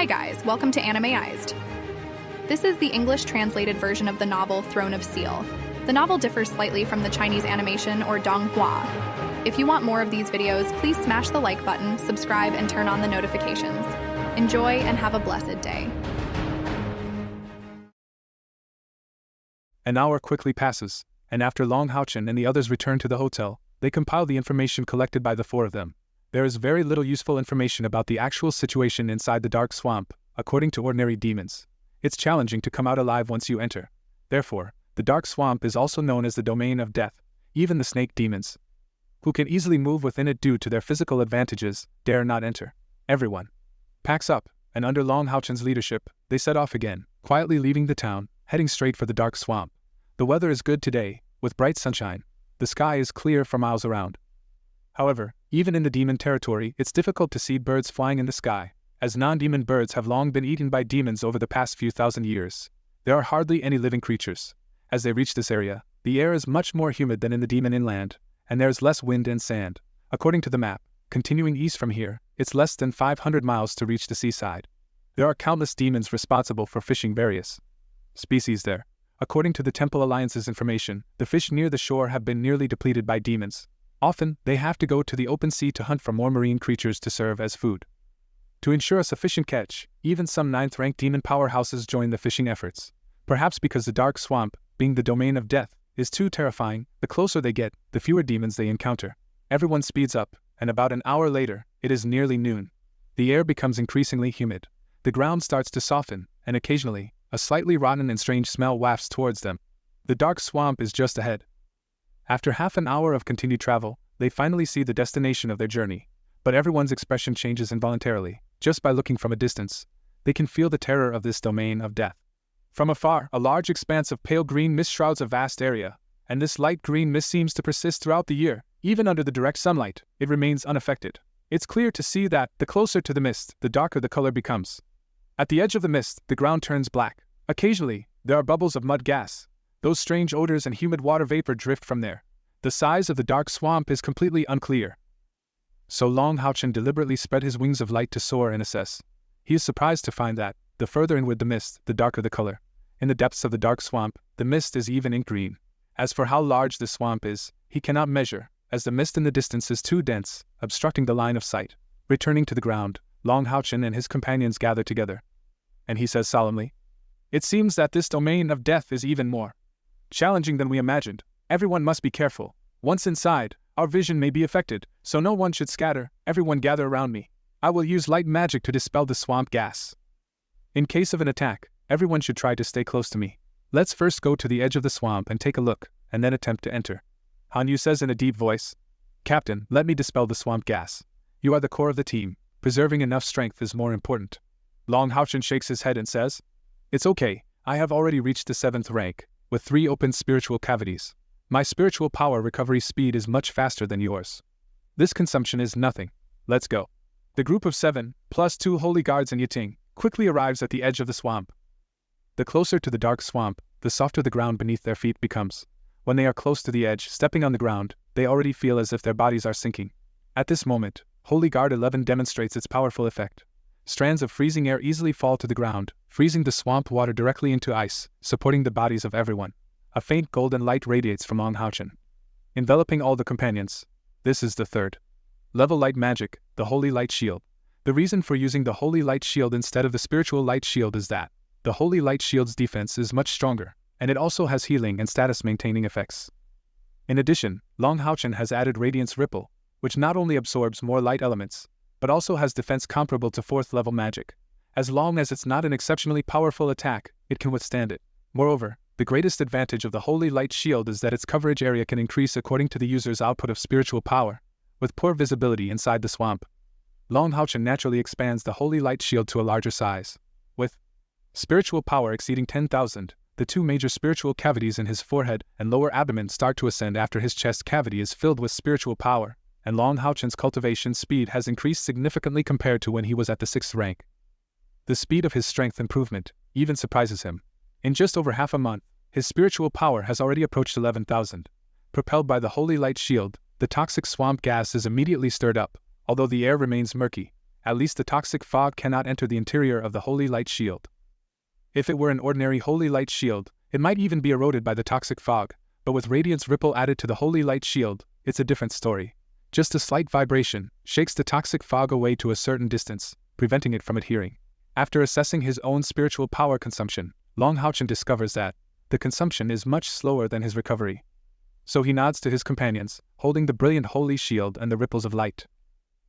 Hi guys, welcome to ANIMEized. This is the English translated version of the novel Throne of Seal. The novel differs slightly from the Chinese animation or donghua. If you want more of these videos, please smash the like button, subscribe, and turn on the notifications. Enjoy and have a blessed day. An hour quickly passes, and after Long HaoChen and the others return to the hotel, they compile the information collected by the four of them. There is very little useful information about the actual situation inside the dark swamp, according to ordinary demons. It's challenging to come out alive once you enter. Therefore, the dark swamp is also known as the domain of death. Even the snake demons, who can easily move within it due to their physical advantages, dare not enter. Everyone packs up, and under Long HaoChen's leadership, they set off again, quietly leaving the town, heading straight for the dark swamp. The weather is good today, with bright sunshine. The sky is clear for miles around. However, even in the demon territory, it's difficult to see birds flying in the sky, as non-demon birds have long been eaten by demons over the past few thousand years. There are hardly any living creatures. As they reach this area, the air is much more humid than in the demon inland, and there is less wind and sand. According to the map, continuing east from here, it's less than 500 miles to reach the seaside. There are countless demons responsible for fishing various species there. According to the Temple Alliance's information, the fish near the shore have been nearly depleted by demons. Often, they have to go to the open sea to hunt for more marine creatures to serve as food. To ensure a sufficient catch, even some 9th-ranked demon powerhouses join the fishing efforts. Perhaps because the dark swamp, being the domain of death, is too terrifying, the closer they get, the fewer demons they encounter. Everyone speeds up, and about an hour later, it is nearly noon. The air becomes increasingly humid. The ground starts to soften, and occasionally, a slightly rotten and strange smell wafts towards them. The dark swamp is just ahead. After half an hour of continued travel, they finally see the destination of their journey. But everyone's expression changes involuntarily. Just by looking from a distance, they can feel the terror of this domain of death. From afar, a large expanse of pale green mist shrouds a vast area, and this light green mist seems to persist throughout the year. Even under the direct sunlight, it remains unaffected. It's clear to see that, the closer to the mist, the darker the color becomes. At the edge of the mist, the ground turns black. Occasionally, there are bubbles of mud gas. Those strange odors and humid water vapor drift from there. The size of the dark swamp is completely unclear. So Long HaoChen deliberately spread his wings of light to soar and assess. He is surprised to find that, the further inward the mist, the darker the color. In the depths of the dark swamp, the mist is even ink green. As for how large the swamp is, he cannot measure, as the mist in the distance is too dense, obstructing the line of sight. Returning to the ground, Long HaoChen and his companions gather together. And he says solemnly, "It seems that this domain of death is even more challenging than we imagined. Everyone must be careful. Once inside, our vision may be affected, so no one should scatter. Everyone gather around me. I will use light magic to dispel the swamp gas. In case of an attack, everyone should try to stay close to me. Let's first go to the edge of the swamp and take a look, and then attempt to enter." Han Yu says in a deep voice, "Captain, let me dispel the swamp gas. You are the core of the team. Preserving enough strength is more important." Long HaoChen shakes his head and says, "It's okay. I have already reached the 7th rank, with 3 open spiritual cavities. My spiritual power recovery speed is much faster than yours. This consumption is nothing. Let's go." The group of 7, plus 2 holy guards and Yating, quickly arrives at the edge of the swamp. The closer to the dark swamp, the softer the ground beneath their feet becomes. When they are close to the edge, stepping on the ground, they already feel as if their bodies are sinking. At this moment, Holy Guard 11 demonstrates its powerful effect. Strands of freezing air easily fall to the ground, freezing the swamp water directly into ice, supporting the bodies of everyone. A faint golden light radiates from Long HaoChen, enveloping all the companions. This is the 3rd level light magic, the Holy Light Shield. The reason for using the Holy Light Shield instead of the Spiritual Light Shield is that the Holy Light Shield's defense is much stronger, and it also has healing and status-maintaining effects. In addition, Long HaoChen has added Radiance Ripple, which not only absorbs more light elements, but also has defense comparable to 4th level magic. As long as it's not an exceptionally powerful attack, it can withstand it. Moreover, the greatest advantage of the Holy Light Shield is that its coverage area can increase according to the user's output of spiritual power, with poor visibility inside the swamp. Long HaoChen naturally expands the Holy Light Shield to a larger size. With spiritual power exceeding 10,000, the 2 major spiritual cavities in his forehead and lower abdomen start to ascend after his chest cavity is filled with spiritual power, and Long HaoChen's cultivation speed has increased significantly compared to when he was at the 6th rank. The speed of his strength improvement even surprises him. In just over half a month, his spiritual power has already approached 11,000. Propelled by the Holy Light Shield, the toxic swamp gas is immediately stirred up. Although the air remains murky, at least the toxic fog cannot enter the interior of the holy light shield. If it were an ordinary holy light shield, it might even be eroded by the toxic fog, but with radiance ripple added to the holy light shield, it's a different story. Just a slight vibration shakes the toxic fog away to a certain distance, preventing it from adhering. After assessing his own spiritual power consumption, Long HaoChen discovers that the consumption is much slower than his recovery. So he nods to his companions, holding the brilliant holy shield and the ripples of light.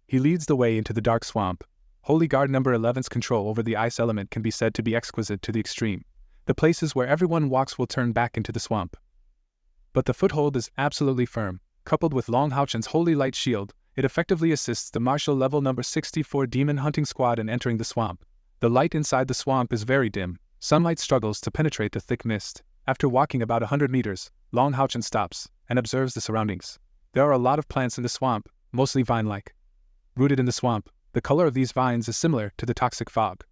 He leads the way into the dark swamp. Holy Guard number 11's control over the ice element can be said to be exquisite to the extreme. The places where everyone walks will turn back into the swamp. But the foothold is absolutely firm. Coupled with Long HaoChen's holy light shield, it effectively assists the martial level number 64 demon hunting squad in entering the swamp. The light inside the swamp is very dim. Sunlight struggles to penetrate the thick mist. After walking about 100 meters, Long HaoChen stops and observes the surroundings. There are a lot of plants in the swamp, mostly vine-like. Rooted in the swamp, the color of these vines is similar to the toxic fog.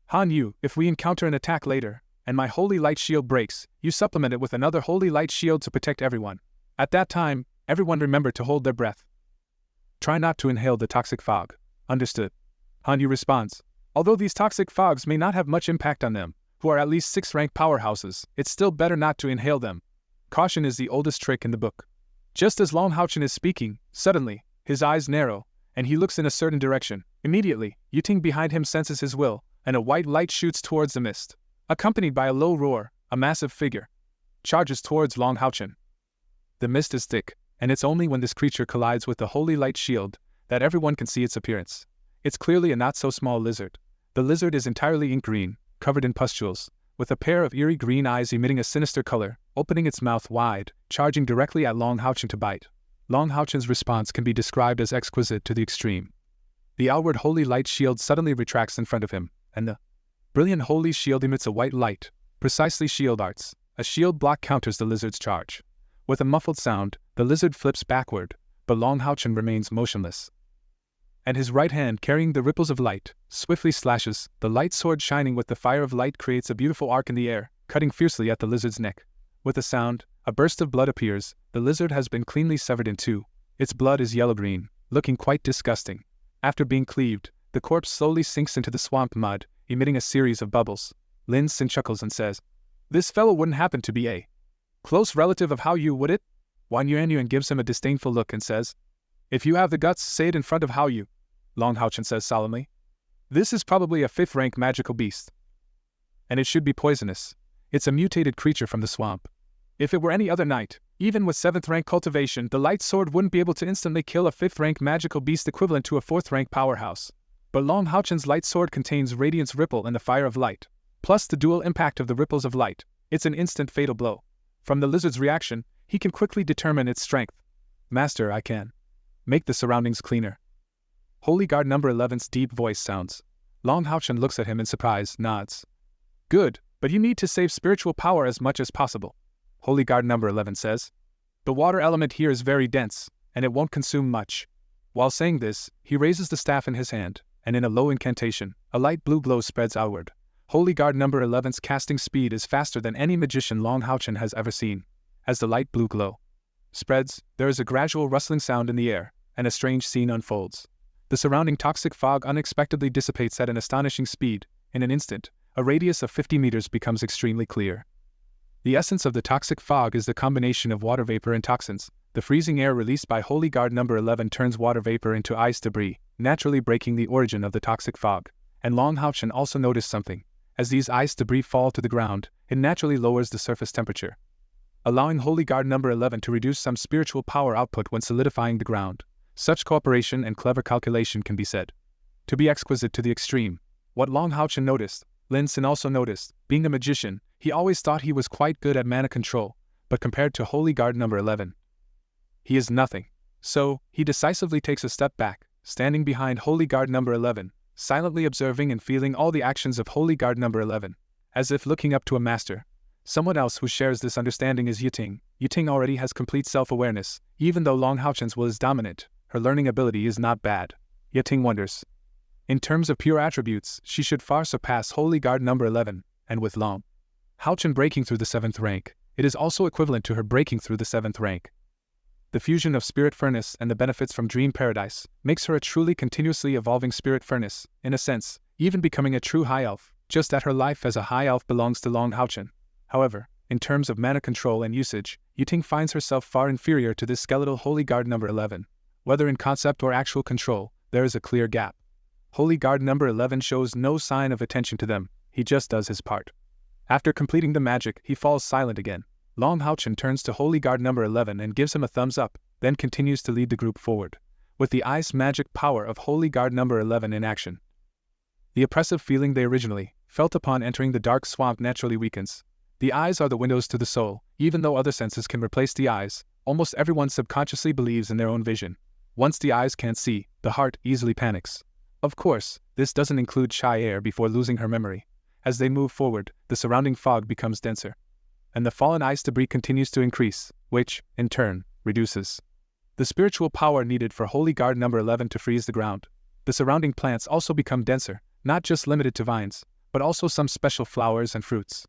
Han Yu, if we encounter an attack later, and my holy light shield breaks, you supplement it with another holy light shield to protect everyone. At that time, everyone remember to hold their breath. Try not to inhale the toxic fog. Understood. Han Yu responds. Although these toxic fogs may not have much impact on them, who are at least 6-rank powerhouses, it's still better not to inhale them. Caution is the oldest trick in the book. Just as Long HaoChen is speaking, suddenly, his eyes narrow, and he looks in a certain direction. Immediately, Yating behind him senses his will, and a white light shoots towards the mist. Accompanied by a low roar, a massive figure charges towards Long HaoChen. The mist is thick, and it's only when this creature collides with the holy light shield that everyone can see its appearance. It's clearly a not-so-small lizard. The lizard is entirely ink green, covered in pustules, with a pair of eerie green eyes emitting a sinister color, opening its mouth wide, charging directly at Long HaoChen to bite. Long HaoChen's response can be described as exquisite to the extreme. The outward holy light shield suddenly retracts in front of him, and the brilliant holy shield emits a white light, precisely shield arts. A shield block counters the lizard's charge. With a muffled sound, the lizard flips backward, but Long HaoChen remains motionless. And his right hand, carrying the ripples of light, swiftly slashes. The light sword shining with the fire of light creates a beautiful arc in the air, cutting fiercely at the lizard's neck. With a sound, a burst of blood appears. The lizard has been cleanly severed in two. Its blood is yellow-green, looking quite disgusting. After being cleaved, the corpse slowly sinks into the swamp mud, emitting a series of bubbles. Lin Sin chuckles and says, "This fellow wouldn't happen to be a close relative of Hao Yu, would it?" Wan Yuanyuan gives him a disdainful look and says, "If you have the guts, say it in front of Hao Yu," Long HaoChen says solemnly. "This is probably a 5th-rank magical beast. And it should be poisonous. It's a mutated creature from the swamp. If it were any other knight, even with 7th-rank cultivation, the light sword wouldn't be able to instantly kill a 5th-rank magical beast equivalent to a 4th-rank powerhouse. But Long HaoChen's light sword contains radiance ripple and the fire of light, plus the dual impact of the ripples of light. It's an instant fatal blow. From the lizard's reaction, he can quickly determine its strength. Master, I can make the surroundings cleaner." Holy Guard number 11's deep voice sounds. Long HaoChen looks at him in surprise, nods. "Good, but you need to save spiritual power as much as possible," Holy Guard number 11 says. "The water element here is very dense, and it won't consume much." While saying this, he raises the staff in his hand, and in a low incantation, a light blue glow spreads outward. Holy Guard number 11's casting speed is faster than any magician Long HaoChen has ever seen. As the light blue glow spreads, there is a gradual rustling sound in the air, and a strange scene unfolds. The surrounding toxic fog unexpectedly dissipates at an astonishing speed. In an instant, a radius of 50 meters becomes extremely clear. The essence of the toxic fog is the combination of water vapor and toxins. The freezing air released by Holy Guard number 11 turns water vapor into ice debris, naturally breaking the origin of the toxic fog. And Long HaoChen also noticed something. As these ice debris fall to the ground, it naturally lowers the surface temperature, allowing Holy Guard number 11 to reduce some spiritual power output when solidifying the ground. Such cooperation and clever calculation can be said to be exquisite to the extreme. What Long HaoChen noticed, Lin Sin also noticed. Being a magician, he always thought he was quite good at mana control, but compared to Holy Guard number 11, he is nothing. So, he decisively takes a step back, standing behind Holy Guard number 11, silently observing and feeling all the actions of Holy Guard number 11, as if looking up to a master. Someone else who shares this understanding is Yating. Yating already has complete self-awareness. Even though Long HaoChen's will is dominant, her learning ability is not bad. Yating wonders. In terms of pure attributes, she should far surpass Holy Guard number 11, and with Long HaoChen breaking through the 7th rank, it is also equivalent to her breaking through the 7th rank. The fusion of spirit furnace and the benefits from dream paradise makes her a truly continuously evolving spirit furnace, in a sense, even becoming a true high elf, just that her life as a high elf belongs to Long HaoChen. However, in terms of mana control and usage, Yating finds herself far inferior to this skeletal Holy Guard number 11. Whether in concept or actual control, there is a clear gap. Holy Guard number 11 shows no sign of attention to them, he just does his part. After completing the magic, he falls silent again. Long HaoChen turns to Holy Guard number 11 and gives him a thumbs up, then continues to lead the group forward, with the ice magic power of Holy Guard number 11 in action. The oppressive feeling they originally felt upon entering the dark swamp naturally weakens. The eyes are the windows to the soul. Even though other senses can replace the eyes, almost everyone subconsciously believes in their own vision. Once the eyes can't see, the heart easily panics. Of course, this doesn't include Cai Er before losing her memory. As they move forward, the surrounding fog becomes denser, and the fallen ice debris continues to increase, which, in turn, reduces the spiritual power needed for Holy Guard number 11 to freeze the ground. The surrounding plants also become denser, not just limited to vines, but also some special flowers and fruits.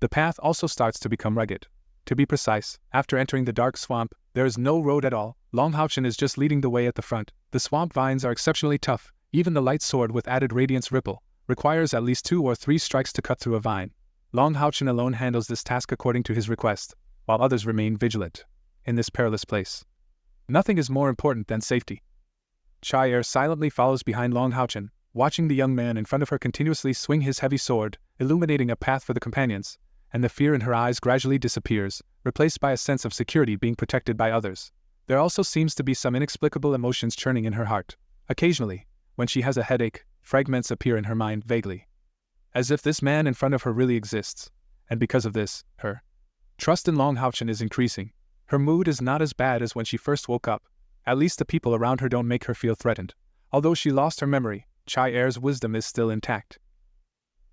The path also starts to become rugged. To be precise, after entering the dark swamp, there is no road at all. Long HaoChen is just leading the way at the front. The swamp vines are exceptionally tough. Even the light sword with added radiance ripple requires at least 2 or 3 strikes to cut through a vine. Long HaoChen alone handles this task according to his request, while others remain vigilant in this perilous place. Nothing is more important than safety. Cai Er silently follows behind Long HaoChen, watching the young man in front of her continuously swing his heavy sword, illuminating a path for the companions, and the fear in her eyes gradually disappears, replaced by a sense of security being protected by others. There also seems to be some inexplicable emotions churning in her heart. Occasionally, when she has a headache, fragments appear in her mind vaguely, as if this man in front of her really exists, and because of this, her trust in Long HaoChen is increasing. Her mood is not as bad as when she first woke up. At least the people around her don't make her feel threatened. Although she lost her memory, Cai Er's wisdom is still intact.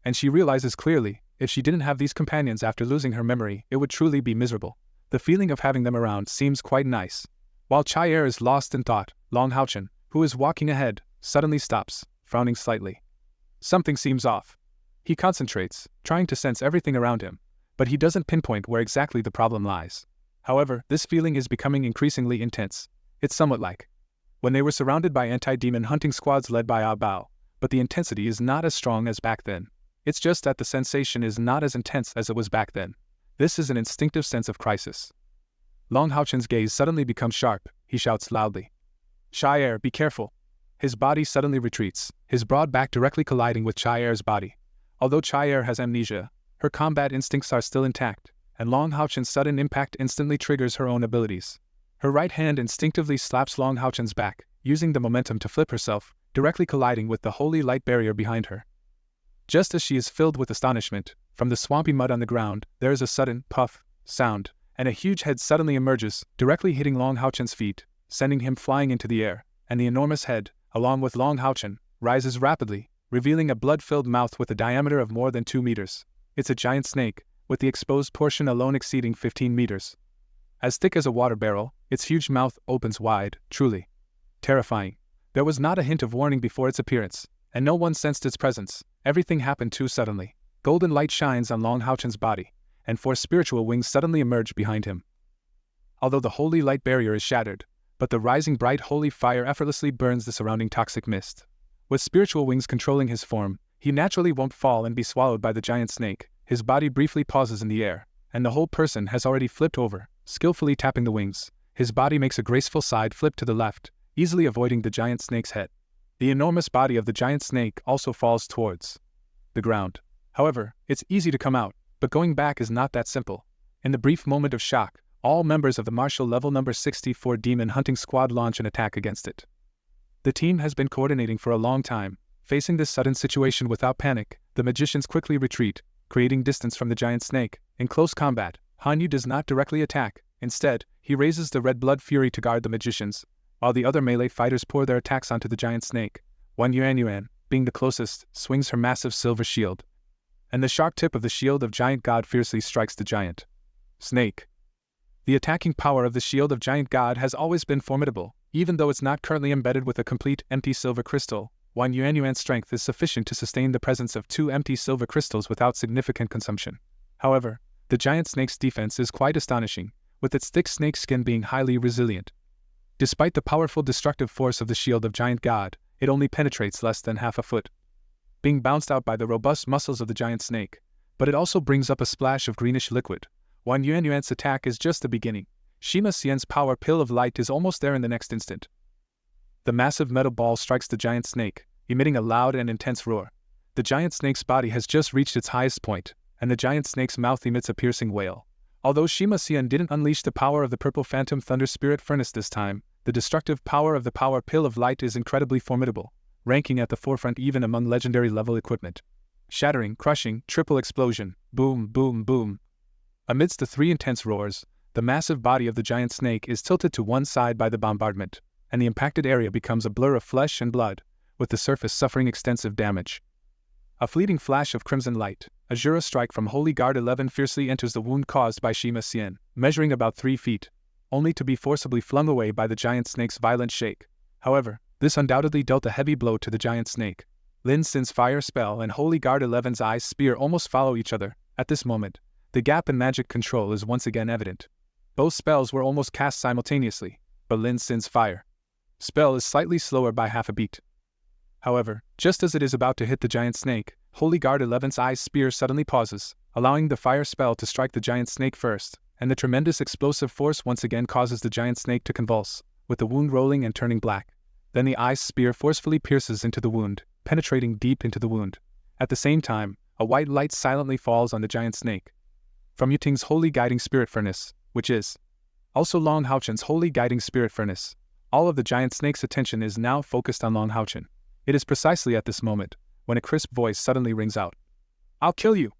And she realizes clearly, if she didn't have these companions after losing her memory, it would truly be miserable. The feeling of having them around seems quite nice. While Cai Er is lost in thought, Long HaoChen, who is walking ahead, suddenly stops, frowning slightly. Something seems off. He concentrates, trying to sense everything around him, but he doesn't pinpoint where exactly the problem lies. However, this feeling is becoming increasingly intense. It's somewhat like when they were surrounded by anti-demon hunting squads led by Ah Bao, but the intensity is not as strong as back then. It's just that the sensation is not as intense as it was back then. This is an instinctive sense of crisis. Long HaoChen's gaze suddenly becomes sharp. He shouts loudly, "Cai Er, be careful!" His body suddenly retreats, his broad back directly colliding with Cai Er's body. Although Cai Er has amnesia, her combat instincts are still intact, and Long HaoChen's sudden impact instantly triggers her own abilities. Her right hand instinctively slaps Long HaoChen's back, using the momentum to flip herself, directly colliding with the holy light barrier behind her. Just as she is filled with astonishment, from the swampy mud on the ground, there is a sudden puff sound, and a huge head suddenly emerges, directly hitting Long HaoChen's feet, sending him flying into the air, and the enormous head, along with Long HaoChen, rises rapidly, revealing a blood-filled mouth with a diameter of more than 2 meters. It's a giant snake, with the exposed portion alone exceeding 15 meters. As thick as a water barrel, its huge mouth opens wide, truly terrifying. There was not a hint of warning before its appearance, and no one sensed its presence. Everything happened too suddenly. Golden light shines on Long HaoChen's body, and 4 spiritual wings suddenly emerge behind him. Although the holy light barrier is shattered, but the rising bright holy fire effortlessly burns the surrounding toxic mist. With spiritual wings controlling his form, he naturally won't fall and be swallowed by the giant snake. His body briefly pauses in the air, and the whole person has already flipped over, skillfully tapping the wings. His body makes a graceful side flip to the left, easily avoiding the giant snake's head. The enormous body of the giant snake also falls towards the ground. However, it's easy to come out, but going back is not that simple. In the brief moment of shock, all members of the martial level number 64 demon hunting squad launch an attack against it. The team has been coordinating for a long time. Facing this sudden situation without panic, the magicians quickly retreat, creating distance from the giant snake. In close combat, Han Yu does not directly attack. Instead, he raises the red blood fury to guard the magicians, while the other melee fighters pour their attacks onto the giant snake. Yuan, being the closest, swings her massive silver shield, and the sharp tip of the shield of Giant God fiercely strikes the giant snake. The attacking power of the shield of Giant God has always been formidable, even though it's not currently embedded with a complete empty silver crystal. Yuan's strength is sufficient to sustain the presence of 2 empty silver crystals without significant consumption. However, the giant snake's defense is quite astonishing. with its thick snake skin being highly resilient. Despite the powerful destructive force of the shield of Giant God, it only penetrates less than half a foot, being bounced out by the robust muscles of the giant snake, but it also brings up a splash of greenish liquid. Wang Yuanyuan's attack is just the beginning. Sima Xian's power pill of light is almost there in the next instant. The massive metal ball strikes the giant snake, emitting a loud and intense roar. The giant snake's body has just reached its highest point, and the giant snake's mouth emits a piercing wail. Although Sima Xian didn't unleash the power of the purple phantom thunder spirit furnace this time, the destructive power of the power pill of light is incredibly formidable, ranking at the forefront even among legendary level equipment. Shattering, crushing, triple explosion, boom, boom, boom. Amidst the three intense roars, the massive body of the giant snake is tilted to one side by the bombardment, and the impacted area becomes a blur of flesh and blood, with the surface suffering extensive damage. A fleeting flash of crimson light, a Jura strike from Holy Guard 11 fiercely enters the wound caused by Sima Xian, measuring about 3 feet, only to be forcibly flung away by the giant snake's violent shake. However, this undoubtedly dealt a heavy blow to the giant snake. Lin Sin's fire spell and Holy Guard 11's ice spear almost follow each other. At this moment, the gap in magic control is once again evident. Both spells were almost cast simultaneously, but Lin Sin's fire spell is slightly slower by half a beat. However, just as it is about to hit the giant snake, Holy Guard 11's ice spear suddenly pauses, allowing the fire spell to strike the giant snake first, and the tremendous explosive force once again causes the giant snake to convulse, with the wound rolling and turning black. Then the ice spear forcefully pierces into the wound, penetrating deep into the wound. At the same time, a white light silently falls on the giant snake. From Yating's Holy Guiding Spirit Furnace, which is also Long HaoChen's Holy Guiding Spirit Furnace, all of the giant snake's attention is now focused on Long HaoChen. It is precisely at this moment, when a crisp voice suddenly rings out. "I'll kill you!"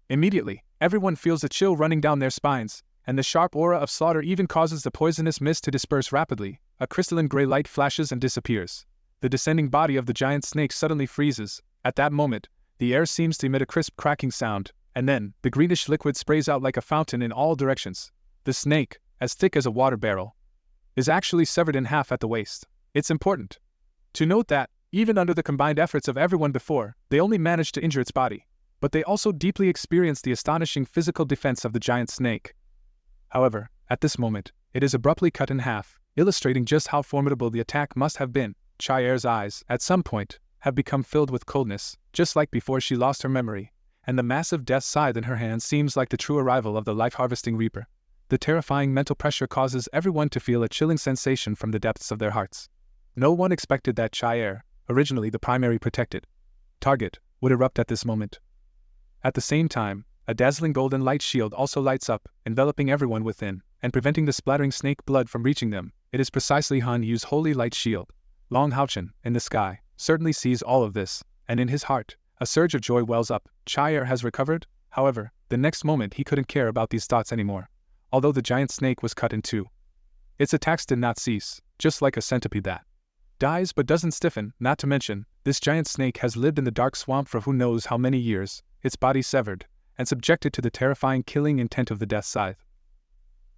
Immediately, everyone feels a chill running down their spines, and the sharp aura of slaughter even causes the poisonous mist to disperse rapidly. A crystalline gray light flashes and disappears. The descending body of the giant snake suddenly freezes. At that moment, the air seems to emit a crisp cracking sound, and then, the greenish liquid sprays out like a fountain in all directions. The snake, as thick as a water barrel, is actually severed in half at the waist. It's important to note that, even under the combined efforts of everyone before, they only managed to injure its body, but they also deeply experienced the astonishing physical defense of the giant snake. However, at this moment, it is abruptly cut in half, illustrating just how formidable the attack must have been. Cai Er's eyes, at some point, have become filled with coldness, just like before she lost her memory, and the massive death scythe in her hand seems like the true arrival of the life-harvesting reaper. The terrifying mental pressure causes everyone to feel a chilling sensation from the depths of their hearts. No one expected that Cai Er, originally the primary protected target, would erupt at this moment. At the same time, a dazzling golden light shield also lights up, enveloping everyone within, and preventing the splattering snake blood from reaching them. It is precisely Han Yu's holy light shield. Long HaoChen, in the sky, certainly sees all of this, and in his heart, a surge of joy wells up. Cai Er has recovered. However, the next moment he couldn't care about these thoughts anymore. Although the giant snake was cut in two, its attacks did not cease, just like a centipede that dies but doesn't stiffen. Not to mention, this giant snake has lived in the dark swamp for who knows how many years, its body severed, and subjected to the terrifying killing intent of the death scythe,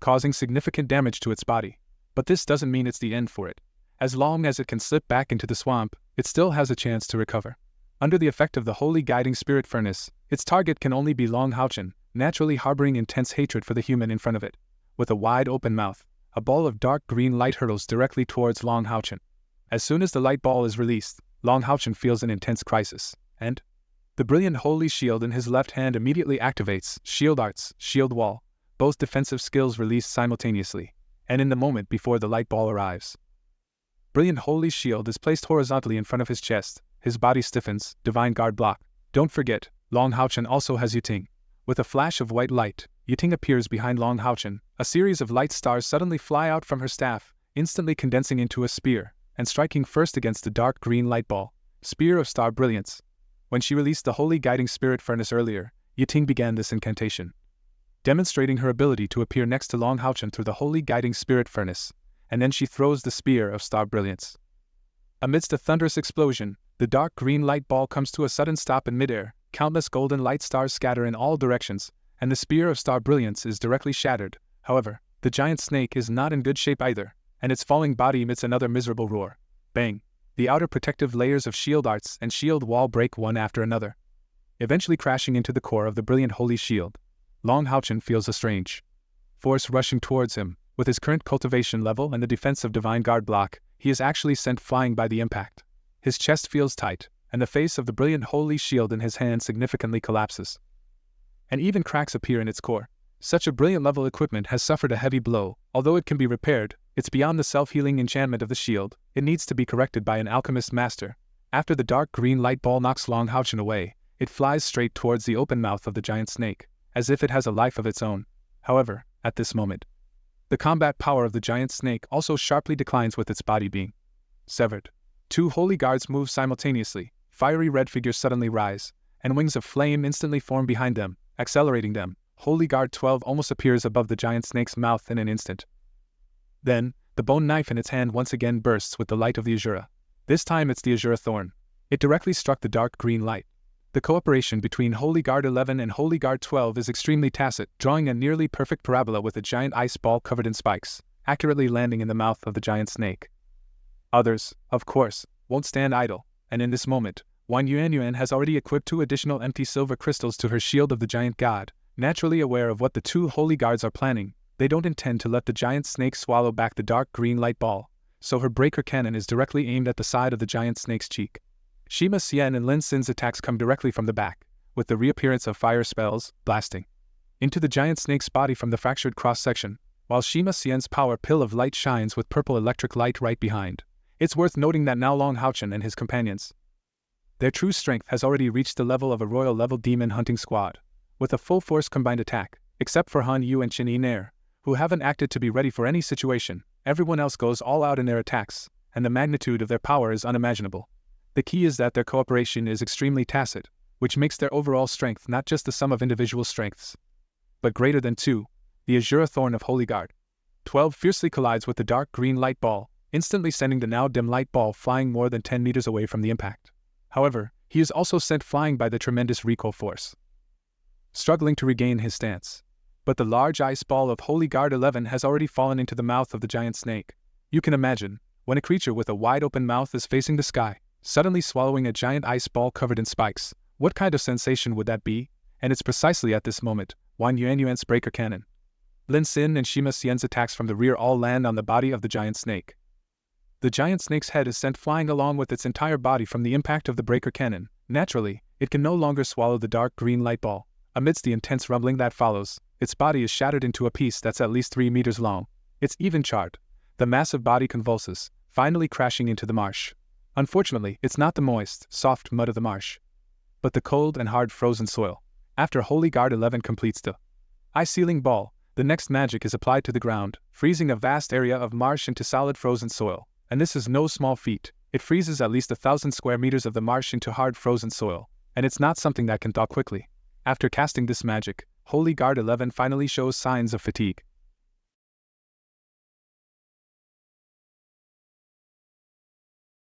causing significant damage to its body. But this doesn't mean it's the end for it. As long as it can slip back into the swamp, it still has a chance to recover. Under the effect of the Holy Guiding Spirit Furnace, its target can only be Long HaoChen, naturally harboring intense hatred for the human in front of it. With a wide open mouth, a ball of dark green light hurtles directly towards Long HaoChen. As soon as the light ball is released, Long HaoChen feels an intense crisis, and the brilliant holy shield in his left hand immediately activates. Shield Arts, Shield Wall, both defensive skills released simultaneously, and in the moment before the light ball arrives, brilliant holy shield is placed horizontally in front of his chest. His body stiffens. Divine Guard block. Don't forget, Long HaoChen also has Yating. With a flash of white light, Yating appears behind Long HaoChen. A series of light stars suddenly fly out from her staff, instantly condensing into a spear, and striking first against the dark green light ball. Spear of Star Brilliance. When she released the Holy Guiding Spirit Furnace earlier, Yating began this incantation, demonstrating her ability to appear next to Long HaoChen through the Holy Guiding Spirit Furnace, and then she throws the Spear of Star Brilliance. Amidst a thunderous explosion, the dark green light ball comes to a sudden stop in midair. Countless golden light stars scatter in all directions, and the Spear of Star Brilliance is directly shattered. However, the giant snake is not in good shape either, and its falling body emits another miserable roar. Bang! The outer protective layers of Shield Arts and Shield Wall break one after another, eventually crashing into the core of the brilliant Holy Shield. Long HaoChen feels a strange force rushing towards him. With his current cultivation level and the defense of Divine Guard block, he is actually sent flying by the impact. His chest feels tight, and the face of the brilliant holy shield in his hand significantly collapses. And even cracks appear in its core. Such a brilliant level equipment has suffered a heavy blow. Although it can be repaired, it's beyond the self-healing enchantment of the shield. It needs to be corrected by an alchemist master. After the dark green light ball knocks Long HaoChen away, it flies straight towards the open mouth of the giant snake, as if it has a life of its own. However, at this moment, the combat power of the giant snake also sharply declines with its body being severed. Two holy guards move simultaneously. Fiery red figures suddenly rise, and wings of flame instantly form behind them, accelerating them. Holy Guard 12 almost appears above the giant snake's mouth in an instant. Then, the bone knife in its hand once again bursts with the light of the Azura. This time it's the Azura thorn. It directly struck the dark green light. The cooperation between Holy Guard 11 and Holy Guard 12 is extremely tacit, drawing a nearly perfect parabola with a giant ice ball covered in spikes, accurately landing in the mouth of the giant snake. Others, of course, won't stand idle, and in this moment, Wang Yuanyuan has already equipped 2 additional empty silver crystals to her shield of the giant god. Naturally aware of what the 2 holy guards are planning, they don't intend to let the giant snake swallow back the dark green light ball, so her breaker cannon is directly aimed at the side of the giant snake's cheek. Shima Xian and Lin Xin's attacks come directly from the back, with the reappearance of fire spells, blasting into the giant snake's body from the fractured cross-section, while Shima Xian's power pill of light shines with purple electric light right behind. It's worth noting that now Long HaoChen and his companions, their true strength has already reached the level of a royal-level demon hunting squad, with a full-force combined attack, except for Han Yu and Cai Er, who haven't acted to be ready for any situation. Everyone else goes all out in their attacks, and the magnitude of their power is unimaginable. The key is that their cooperation is extremely tacit, which makes their overall strength not just the sum of individual strengths, but greater than 2. The Azura Thorn of Holy Guard 12 fiercely collides with the dark green light ball, instantly sending the now dim light ball flying more than 10 meters away from the impact. However, he is also sent flying by the tremendous recoil force, struggling to regain his stance. But the large ice ball of Holy Guard 11 has already fallen into the mouth of the giant snake. You can imagine, when a creature with a wide-open mouth is facing the sky, suddenly swallowing a giant ice ball covered in spikes, what kind of sensation would that be? And it's precisely at this moment, Wang Yuanyuan's breaker cannon, Lin Xin and Shima Xian's attacks from the rear all land on the body of the giant snake. The giant snake's head is sent flying along with its entire body from the impact of the breaker cannon. Naturally, it can no longer swallow the dark green light ball. Amidst the intense rumbling that follows, its body is shattered into a piece that's at least 3 meters long. It's even charred. The massive body convulses, finally crashing into the marsh. Unfortunately, it's not the moist, soft mud of the marsh, but the cold and hard frozen soil. After Holy Guard 11 completes the ice-sealing ball, the next magic is applied to the ground, freezing a vast area of marsh into solid frozen soil. And this is no small feat. It freezes at least 1,000 square meters of the marsh into hard frozen soil, and it's not something that can thaw quickly. After casting this magic, Holy Guard 11 finally shows signs of fatigue.